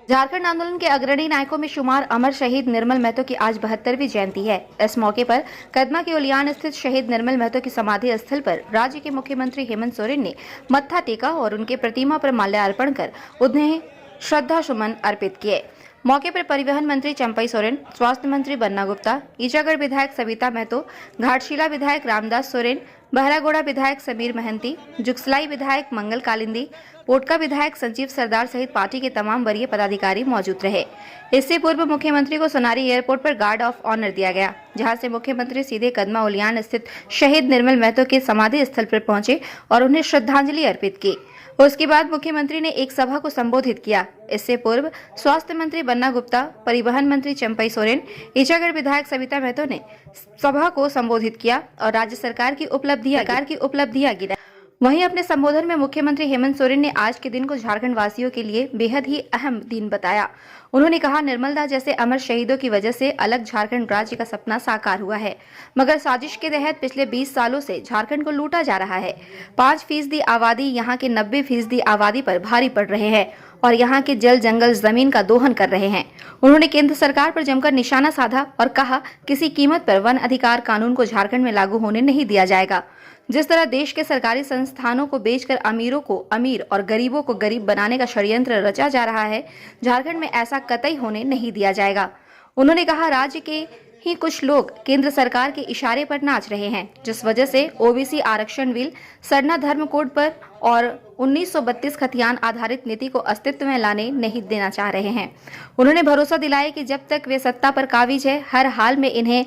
झारखंड आंदोलन के अग्रणी नायकों में शुमार अमर शहीद निर्मल महतो की आज 72वीं जयंती है। इस मौके पर कदमा के उलियान स्थित शहीद निर्मल महतो की समाधि स्थल पर राज्य के मुख्यमंत्री हेमंत सोरेन ने मत्था टेका और उनके प्रतिमा पर माल्यार्पण कर उन्हें श्रद्धा सुमन अर्पित किए। मौके पर परिवहन मंत्री चंपई सोरेन, स्वास्थ्य मंत्री बन्ना गुप्ता, ईचागढ़ विधायक सविता महतो, घाटशिला विधायक रामदास सोरेन, बहरागोड़ा विधायक समीर महंती, जुगसलाई विधायक मंगल कालिंदी, पोटका विधायक संजीव सरदार सहित पार्टी के तमाम वरीय पदाधिकारी मौजूद रहे। इससे पूर्व मुख्यमंत्री को सोनारी एयरपोर्ट पर गार्ड ऑफ ऑनर दिया गया, जहां से मुख्यमंत्री सीधे कदमा उलियान स्थित शहीद निर्मल महतो के समाधि स्थल पर पहुंचे और उन्हें श्रद्धांजलि अर्पित की। उसके बाद मुख्यमंत्री ने एक सभा को संबोधित किया। इससे पूर्व स्वास्थ्य मंत्री बन्ना गुप्ता, परिवहन मंत्री चंपई सोरेन, ईचागढ़ विधायक सविता महतो ने सभा को संबोधित किया और राज्य सरकार की उपलब्धियां गिनाई। वहीं अपने संबोधन में मुख्यमंत्री हेमंत सोरेन ने आज के दिन को झारखंड वासियों के लिए बेहद ही अहम दिन बताया। उन्होंने कहा, निर्मलदा जैसे अमर शहीदों की वजह से अलग झारखंड राज्य का सपना साकार हुआ है, मगर साजिश के तहत पिछले 20 सालों से झारखंड को लूटा जा रहा है। 5% आबादी यहाँ के 90% आबादी पर भारी पड़ रहे हैं और यहाँ के जल जंगल जमीन का दोहन कर रहे हैं। उन्होंने केंद्र सरकार पर जमकर निशाना साधा और कहा, किसी कीमत पर वन अधिकार कानून को झारखंड में लागू होने नहीं दिया जाएगा। जिस तरह देश के सरकारी संस्थानों को बेचकर अमीरों को अमीर और गरीबों को गरीब बनाने का षड्यंत्र रचा जा रहा है, झारखंड में ऐसा कतई होने नहीं दिया जाएगा। उन्होंने कहा, राज्य के ही कुछ लोग केंद्र सरकार के इशारे पर नाच रहे हैं, जिस वजह से ओबीसी आरक्षण बिल, सरना धर्म कोड पर और 1932 खतियान आधारित नीति को अस्तित्व में लाने नहीं देना चाह रहे हैं। उन्होंने भरोसा दिलाया कि जब तक वे सत्ता पर काबिज है, हर हाल में इन्हें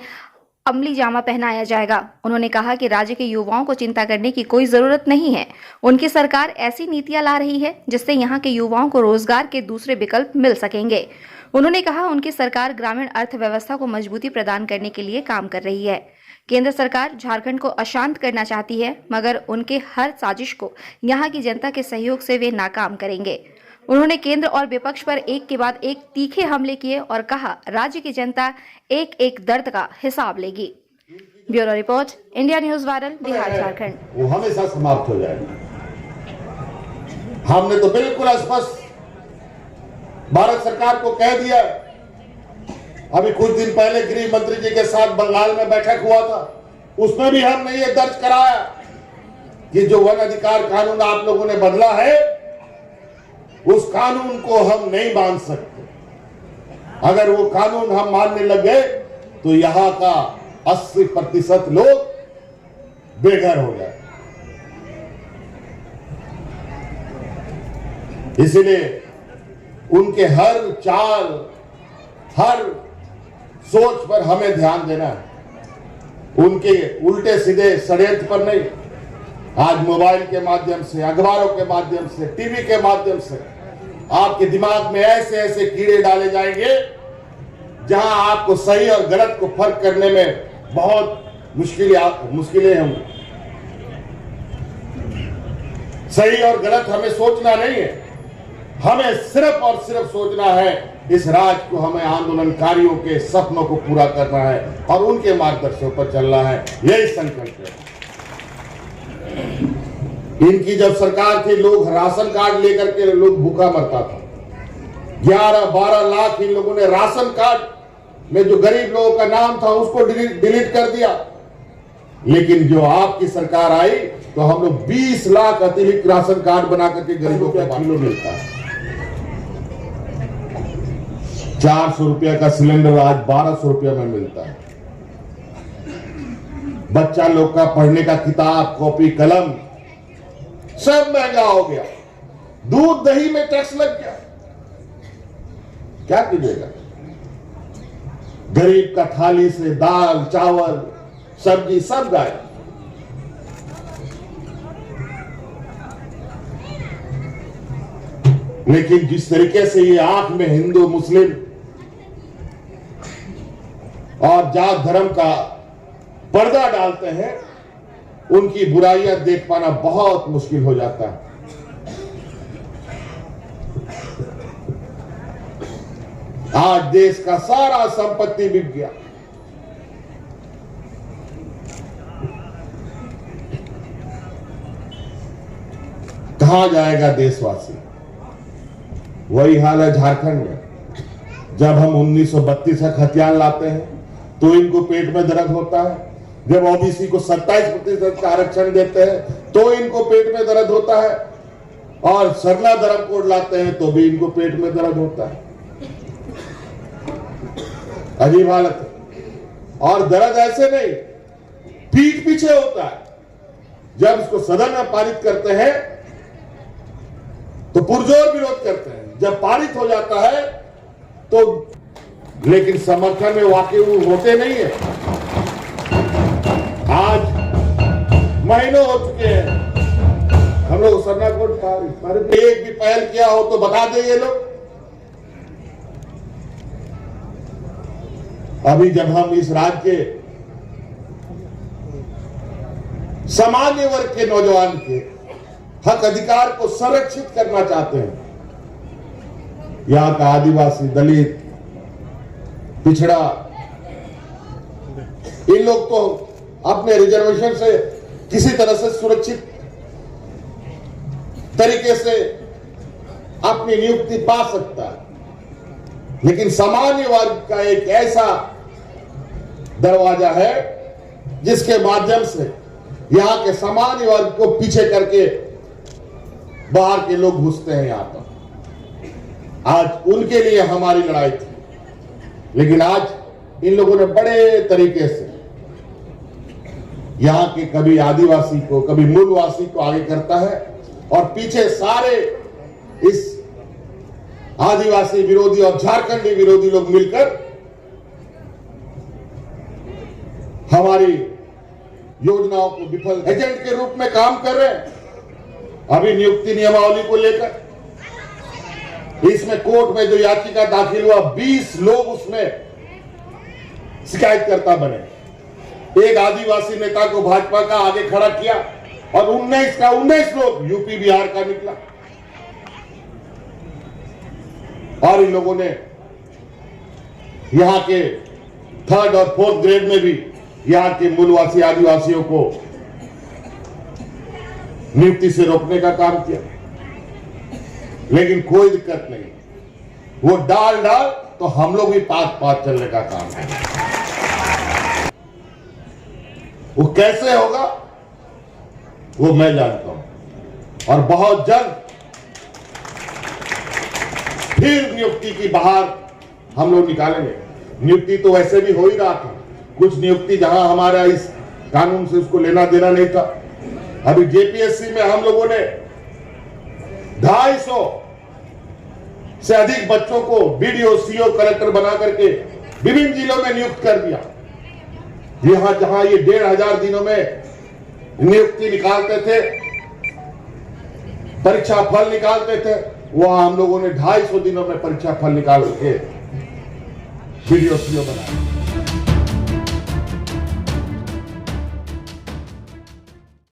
अमली जामा पहनाया जाएगा। उन्होंने कहा कि राज्य के युवाओं को चिंता करने की कोई जरूरत नहीं है। उनकी सरकार ऐसी नीतियां ला रही है जिससे यहां के युवाओं को रोजगार के दूसरे विकल्प मिल सकेंगे। उन्होंने कहा, उनकी सरकार ग्रामीण अर्थव्यवस्था को मजबूती प्रदान करने के लिए काम कर रही है। केंद्र सरकार झारखंड को अशांत करना चाहती है, मगर उनके हर साजिश को यहाँ की जनता के सहयोग से वे नाकाम करेंगे। उन्होंने केंद्र और विपक्ष पर एक के बाद एक तीखे हमले किए और कहा, राज्य की जनता एक एक दर्द का हिसाब लेगी। Bureau report, India news viral, Bihar Jharkhand. वो हमेशा समाप्त हो जाएगा। हमने तो बिल्कुल स्पष्ट भारत सरकार को कह दिया। अभी कुछ दिन पहले गृह मंत्री जी के साथ बंगाल में बैठक हुआ था, उसमें भी हमने ये दर्ज कराया कि जो वन अधिकार कानून आप लोगों ने बदला है, उस कानून को हम नहीं मान सकते। अगर वो कानून हम मानने लगे तो यहां का 80% लोग बेघर हो जाए। इसलिए उनके हर चाल, हर सोच पर हमें ध्यान देना है। उनके उल्टे सीधे षड्यंत्र पर नहीं। आज मोबाइल के माध्यम से, अखबारों के माध्यम से, टीवी के माध्यम से आपके दिमाग में ऐसे ऐसे कीड़े डाले जाएंगे जहां आपको सही और गलत को फर्क करने में बहुत मुश्किलें होंगी। सही और गलत हमें सोचना नहीं है, हमें सिर्फ और सिर्फ सोचना है इस राज्य को, हमें आंदोलनकारियों के सपनों को पूरा करना है और उनके मार्गदर्शन पर चलना है। यही संकल्प है। इनकी जब सरकार थी, लोग राशन कार्ड लेकर के लोग भूखा मरता था। 11-12 लाख इन लोगों ने राशन कार्ड में जो गरीब लोगों का नाम था उसको डिलीट कर दिया। लेकिन जो आपकी सरकार आई तो हम लोग 20 लाख अतिरिक्त राशन कार्ड बना करके गरीबों को किलो मिलता है। 400 रुपया का सिलेंडर आज 1200 रुपया में मिलता है। बच्चा लोग का पढ़ने का किताब, कॉपी, कलम सब महंगा हो गया। दूध दही में टैक्स लग गया। क्या कीजिएगा? गरीब का थाली से दाल, चावल, सब्जी सब गायब। लेकिन जिस तरीके से ये आंख में हिंदू, मुस्लिम और जात धर्म का पर्दा डालते हैं, उनकी बुराइयां देख पाना बहुत मुश्किल हो जाता है। आज देश का सारा संपत्ति बिक गया। कहां जाएगा देशवासी? वही हाल है झारखंड में। जब हम 1932 का खतियान लाते हैं तो इनको पेट में दर्द होता है, जब ओबीसी को 27% का आरक्षण देते हैं तो इनको पेट में दर्द होता है, और सरला धर्म कोड लाते हैं तो भी इनको पेट में दर्द होता है। अजीब हालत है। और दर्द ऐसे नहीं, पीठ पीछे होता है। जब इसको सदन में पारित करते हैं तो पुरजोर विरोध करते हैं, जब पारित हो जाता है तो लेकिन समर्थन में वाकई होते नहीं है। आज महीनों हो चुके हैं हम लोग सरना कोड पारित, एक भी पहल किया हो तो बता दे ये लोग। अभी जब हम इस राज्य के सामान्य वर्ग के नौजवान के हक अधिकार को संरक्षित करना चाहते हैं, यहां का आदिवासी, दलित, पिछड़ा, इन लोग तो अपने रिजर्वेशन से किसी तरह से सुरक्षित तरीके से अपनी नियुक्ति पा सकता है, लेकिन सामान्य वर्ग का एक ऐसा दरवाजा है जिसके माध्यम से यहां के सामान्य वर्ग को पीछे करके बाहर के लोग घुसते हैं यहां पर। आज उनके लिए हमारी लड़ाई थी, लेकिन आज इन लोगों ने बड़े तरीके से यहां के कभी आदिवासी को, कभी मूलवासी को आगे करता है, और पीछे सारे इस आदिवासी विरोधी और झारखंडी विरोधी लोग मिलकर हमारी योजनाओं को विफल एजेंट के रूप में काम कर रहे हैं। अभी नियुक्ति नियमावली को लेकर इसमें कोर्ट में जो याचिका दाखिल हुआ, 20 लोग उसमें शिकायतकर्ता बने। एक आदिवासी नेता को भाजपा का आगे खड़ा किया और 19 लोग यूपी बिहार का निकला, और इन लोगों ने यहां के 3rd और 4th ग्रेड में भी यहां के मूलवासी आदिवासियों को नियुक्ति से रोकने का काम किया, लेकिन कोई दिक्कत नहीं। वो डाल तो हम लोग भी पात चलने का काम है। वो कैसे होगा वो मैं जानता हूं, और बहुत जल्द फिर नियुक्ति की बहार हम लोग निकालेंगे। नियुक्ति तो वैसे भी हो ही रहा था, कुछ नियुक्ति जहां हमारा इस कानून से उसको लेना देना नहीं था। अभी जेपीएससी में हम लोगों ने 250 से अधिक बच्चों को बीडीओ, सीओ, कलेक्टर बना करके विभिन्न जिलों में नियुक्त कर दिया। यहां जहां ये 1500 दिनों में नियुक्ति निकालते थे, परीक्षा फल निकालते थे, वहां हम लोगों ने 250 दिनों में परीक्षा फल निकाल के बीडीओ, सीओ बनाया।